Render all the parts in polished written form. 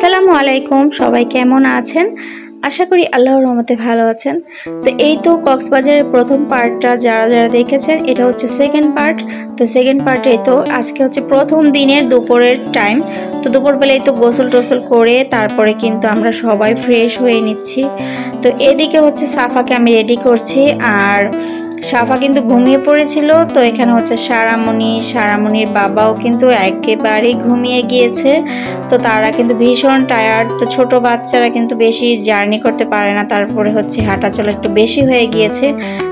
আসসালামু আলাইকুম, সবাই কেমন আছেন? আশা করি আল্লাহর রহমতে ভালো আছেন। তো এই তো কক্সবাজারের প্রথম পার্টটা যারা দেখেছেন, এটা হচ্ছে সেকেন্ড পার্ট। তো সেকেন্ড পার্টে তো আজকে হচ্ছে প্রথম দিনের দুপুরের টাইম। তো দুপুরবেলায় তো গোসল টোসল করে তারপরে কিন্তু আমরা সবাই ফ্রেশ হয়ে নিচ্ছি। তো এদিকে হচ্ছে সাফাকে আমি রেডি করছি, আর সাফা কিন্তু ঘুমিয়ে পড়েছিল। তো এখানে হচ্ছে সারামণির বাবাও কিন্তু একেবারেই ঘুমিয়ে গিয়েছে। তো তারা কিন্তু ভীষণ টায়ার্ড। তো ছোট বাচ্চারা কিন্তু বেশি জার্নি করতে পারে না, তারপরে হচ্ছে হাঁটা চলা একটু বেশি হয়ে গিয়েছে,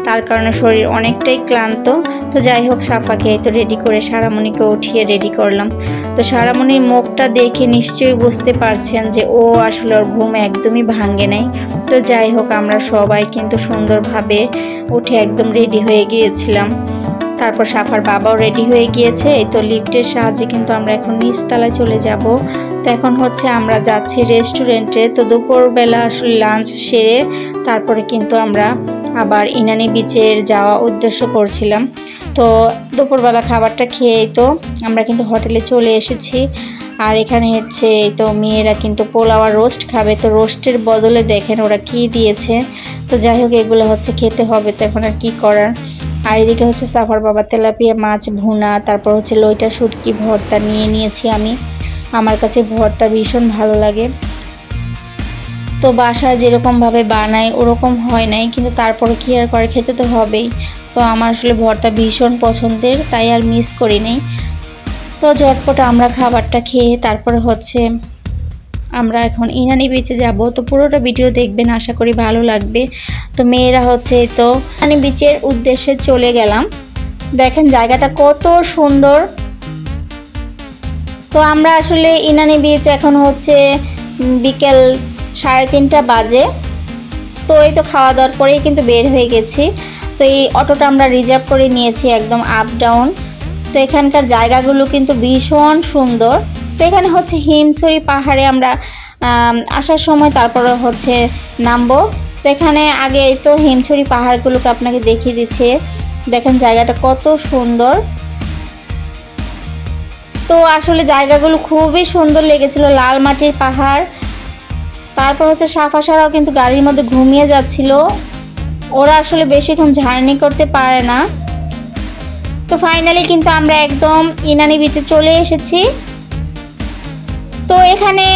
তার কারণে শরীর অনেকটাই ক্লান্ত। তো যাই হোক, সাফাকে তো রেডি করে সারামণিকে উঠিয়ে রেডি করলাম। তো সারামণির মুখটা দেখে নিশ্চয়ই বুঝতে পারছেন যে ও আসলে ওর ঘুম একদমই ভাঙে নাই। তো যাই হোক, আমরা সবাই কিন্তু সুন্দরভাবে উঠে একদম রেডি হয়ে গিয়েছিলাম। তারপর সাফার বাবাও রেডি হয়ে গিয়েছে। এই তো লিফটের সাহায্যে কিন্তু আমরা এখন নিচতলায় চলে যাব। তো এখন হচ্ছে আমরা যাচ্ছি রেস্টুরেন্টে। তো দুপুরবেলা আসলে লাঞ্চ সেরে তারপরে কিন্তু আমরা আবার ইনানি বিচের যাওয়া উদ্দেশ্য করছিলাম। তো দুপুরবেলা খাবারটা খেয়েই তো আমরা কিন্তু হোটেলে চলে এসেছি। আর এখানে হচ্ছে এই তো মেয়েরা কিন্তু পোলাও আর রোস্ট খাবে। তো রোস্টের বদলে দেখেন ওরা কি দিয়েছে। তো যাই হোক, এগুলো হচ্ছে খেতে হবে, তো এখন আর কি করার। আর এদিকে হচ্ছে সাফার বাবা তেলাপিয়া মাছ ভুনা, তারপর হচ্ছে লইটা শুটকি ভর্তা নিয়ে নিয়েছি আমি। আমার কাছে ভর্তা ভীষণ ভালো লাগে। তো বাসায় যেরকমভাবে বানাই ওরকম হয় নাই, কিন্তু তারপরে কি আর করে, খেতে তো হবেই। তো আমার আসলে ভর্তা ভীষণ পছন্দের, তাই আর মিস করি নাই। তো ঝটপট আমরা খাবারটা খেয়ে তারপরে হচ্ছে আমরা এখন ইনানি বিচে যাব। তো পুরোটা ভিডিও দেখবেন, আশা করি ভালো লাগবে। তো মেয়েরা হচ্ছে তো ইনানি বিচের উদ্দেশ্যে চলে গেলাম। দেখেন জায়গাটা কত সুন্দর। তো আমরা আসলে ইনানি বিচ এখন হচ্ছে বিকেল 3:30 বাজে। তো এই তো খাওয়া দাওয়ার পরেই কিন্তু বের হয়ে গেছি। তো এই অটোটা আমরা রিজার্ভ করে নিয়েছি, একদম আপ ডাউন। তো এখানকার জায়গাগুলো কিন্তু ভীষণ সুন্দর। তো এখানে হচ্ছে হিমছড়ি পাহাড়ে আমরা আসার সময় তারপরে হচ্ছে নামবো। তো এখানে আগে তো হিমছড়ি পাহাড়গুলোকে আপনাকে দেখিয়ে দিচ্ছে। দেখেন জায়গাটা কত সুন্দর। তো আসলে জায়গাগুলো খুবই সুন্দর লেগেছিল, লাল মাটির পাহাড়। তারপর হচ্ছে সাফা সারাও কিন্তু গাড়ির মধ্যে ঘুমিয়ে যাচ্ছিল, ওরা আসলে বেশিক্ষণ জার্নি করতে পারে না। তো ফাইনালি কিন্তু আমরা একদম ইনানি বিচে চলে এসেছি। তো এখানে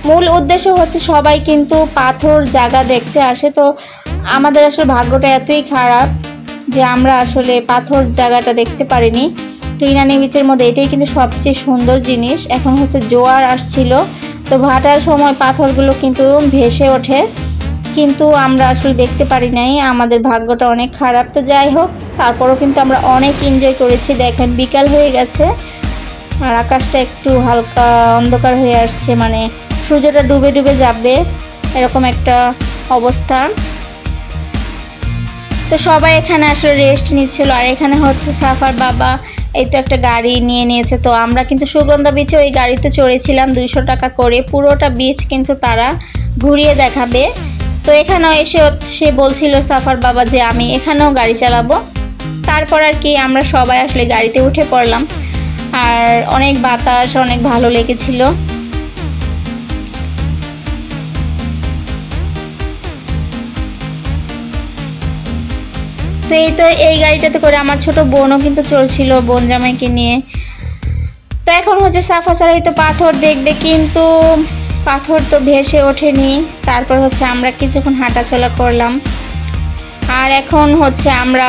মূল উদ্দেশ্য হচ্ছে সবাই কিন্তু পাথর জায়গা দেখতে আসে। তো আমাদের আসলে ভাগ্যটা এতই খারাপ যে আমরা আসলে পাথর জায়গাটা দেখতে পারিনি। তো ইনানি বিচের মধ্যে এটাই কিন্তু সবচেয়ে সুন্দর জিনিস। এখন হচ্ছে জোয়ার আসছিল, তো ভাটার সময় পাথরগুলো কিন্তু ভেসে ওঠে, কিন্তু আমরা আসলে দেখতে পারি নাই। আমাদের ভাগ্যটা অনেক খারাপ। তো যাই হোক, তারপরও কিন্তু আমরা অনেক এনজয় করেছি। দেখেন বিকাল হয়ে গেছে আর আকাশটা একটু হালকা অন্ধকার হয়ে আসছে, মানে সূর্যটা ডুবে ডুবে যাবে এরকম একটা অবস্থা। তো সবাই এখানে আসলে রেস্ট নিচ্ছিল। আর এখানে হচ্ছে সাফার বাবা এই তো একটা গাড়ি নিয়ে নিয়েছে। তো আমরা কিন্তু সুগন্ধা বিচে ওই গাড়িতে চড়েছিলাম 200 টাকা করে। পুরোটা বিচ কিন্তু তারা ঘুরিয়ে দেখাবে। তো এখানেও এসে সে বলছিল সাফার বাবা যে আমি এখানেও গাড়ি চালাবো। তারপর আর কি আমরা সবাই আসলে গাড়িতে উঠে পড়লাম। আর অনেক বাতাস, অনেক ভালো লেগেছিল। তো এই তো এই গাড়িটাতে করে আমার ছোট বোনও কিন্তু চলছিল, বোন জামাইকে নিয়ে। তো এখন হচ্ছে সাফা সারাই তো পাথর দেখবে, কিন্তু পাথর তো ভেসে ওঠেনি। তারপর হচ্ছে আমরা কিছুক্ষণ হাঁটাচলা করলাম। আর এখন হচ্ছে আমরা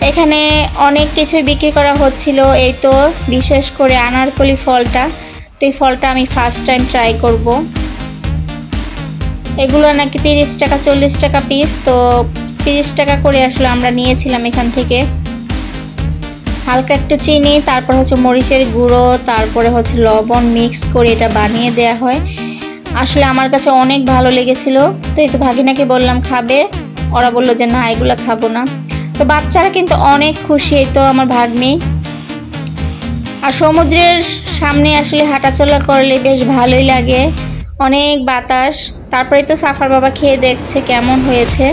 এখানে অনেক কিছু বিক্রি করা হচ্ছিল। এই তো বিশেষ করে আনারকলি ফলটা। তো এই ফলটা আমি ফার্স্ট টাইম ট্রাই করব। এগুলো নাকি 30 টাকা 40 টাকা পিস। তো 30 টাকা করে আসলে আমরা নিয়েছিলাম এখান থেকে। হালকা একটু চিনি, তারপর হচ্ছে মরিচের গুঁড়ো, তারপরে হচ্ছে লবণ মিক্স করে এটা বানিয়ে দেয়া হয়। আসলে আমার কাছে অনেক ভালো লেগেছিল। তো এই তো ভাগিনাকে বললাম খাবে, ওরা বললো যে না এগুলো খাবো না। তো বাচ্চারা কিন্তু অনেক খুশি, এই তো আমার ভাগ্নি। আর সমুদ্রের সামনে আসলে হাঁটাচলা করলে বেশ ভালোই লাগে, অনেক বাতাস। তারপরে তো সাফার বাবা খেয়ে দেখছে কেমন হয়েছে,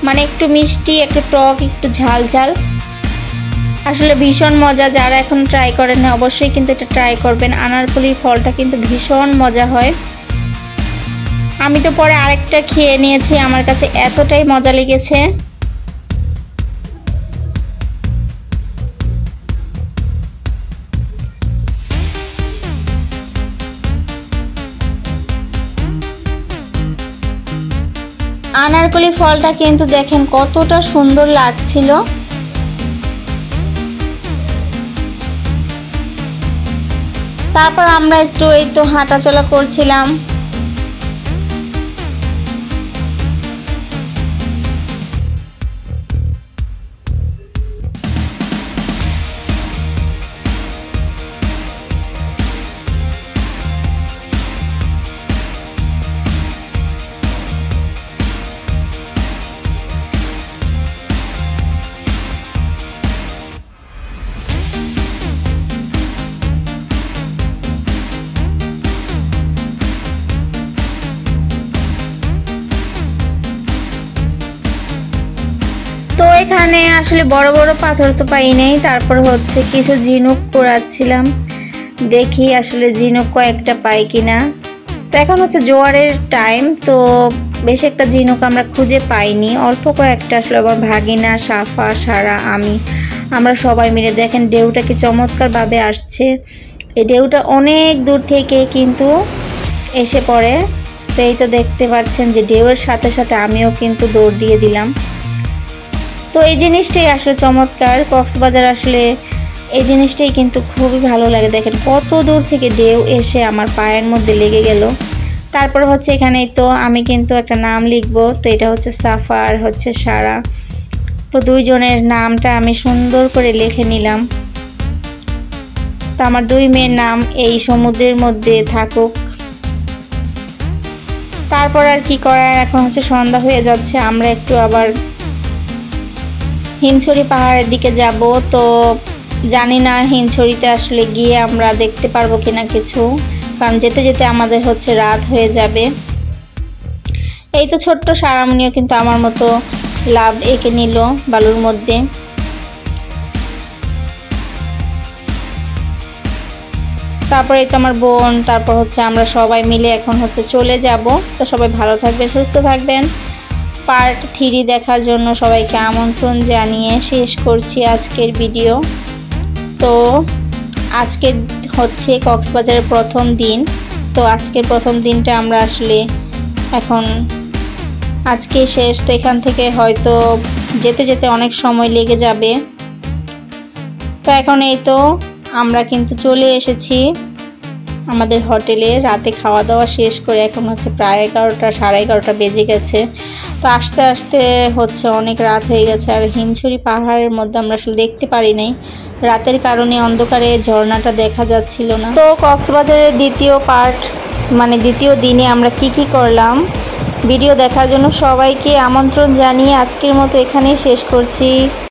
মানে একটু মিষ্টি, একটু টক, একটু ঝাল ঝাল। আসলে ভীষণ মজা, যারা এখন ট্রাই করেন না অবশ্যই কিন্তু এটা ট্রাই করবেন। আনারকলির ফলটা কিন্তু ভীষণ মজা হয়। আমি তো পরে আরেকটা খেয়ে নিয়েছি, আমার কাছে এতটাই মজা লেগেছে। আনারকলি ফলটা কিন্তু দেখেন কতটা সুন্দর লাগছিল। তারপর আমরা একটু এই তো হাঁটাচলা করছিলাম। তো এখানে আসলে বড় বড় পাথর তো পাই নেই, তারপর হচ্ছে কিছু ঝিনুক কুড়াচ্ছিলাম, দেখি আসলে ঝিনুক কয়েকটা পাই কিনা। তো এখন হচ্ছে জোয়ারের টাইম, তো বেশ একটা ঝিনুক আমরা খুঁজে পাইনি, অল্প কয়েকটা আসলে আমার ভাগিনা, সাফা, সারা, আমরা সবাই মিলে দেখেন ঢেউটা কি চমৎকারভাবে আসছে। এই ঢেউটা অনেক দূর থেকে কিন্তু এসে পড়ে। তো এই তো দেখতে পাচ্ছেন যে ঢেউয়ের সাথে সাথে আমিও কিন্তু দৌড় দিয়ে দিলাম। তো এই জিনিসটাই আসলে চমৎকার, কক্সবাজার আসলে এই জিনিসটাই কিন্তু খুবই ভালো লাগে। দেখেন কত দূর থেকে ঢেউ এসে আমার পায়ের মধ্যে লেগে গেল। তারপর হচ্ছে এখানেই তো আমি কিন্তু একটা নাম লিখবো, তো এটা হচ্ছে সাফা আর হচ্ছে সারা। তো দুইজনের নামটা আমি সুন্দর করে লিখে নিলাম। তো আমার দুই মেয়ের নাম এই সমুদ্রের মধ্যে থাকুক। তারপর আর কি করার, এখন হচ্ছে সন্ধ্যা হয়ে যাচ্ছে, আমরা একটু আবার হিমছড়ি পাহাড়ের দিকে যাব। তো জানি না হিমছড়িতে আসলে গিয়ে আমরা দেখতে পারবো কিনা কিছু, কারণ যেতে যেতে আমাদের হচ্ছে রাত হয়ে যাবে। এই তো ছোট্ট সারামণিও কিন্তু আমার মতো লাভ এঁকে নিল বালুর মধ্যে। তারপরে তো আমার বোন, তারপর হচ্ছে আমরা সবাই মিলে এখন হচ্ছে চলে যাব। তো সবাই ভালো থাকবেন, সুস্থ থাকবেন। পার্ট 3 দেখার জন্য সবাইকে আমন্ত্রণ জানিয়ে শেষ করছি আজকের ভিডিও। তো আজকে হচ্ছে কক্সবাজারের প্রথম দিন। তো আজকের প্রথম দিনটা আমরা আসলে এখন আজকে শেষ। তো এখান থেকে হয়তো যেতে যেতে অনেক সময় লেগে যাবে। তো এখন এই তো আমরা কিন্তু চলে এসেছি আমাদের হোটেলে, রাতে খাওয়া দাওয়া শেষ করে এখন হচ্ছে প্রায় 11টা, সাড়ে 11টা বেজে গেছে। তো আস্তে আস্তে হচ্ছে অনেক রাত হয়ে গেছে। আর হিমছড়ি পাহাড়ের মধ্যে আমরা আসলে দেখতে পারি নাই, রাতের কারণে অন্ধকারে ঝর্ণাটা দেখা যাচ্ছিল না। তো কক্সবাজারের দ্বিতীয় পার্ট মানে দ্বিতীয় দিনে আমরা কি করলাম ভিডিও দেখার জন্য সবাইকে আমন্ত্রণ জানিয়ে আজকের মতো এখানেই শেষ করছি।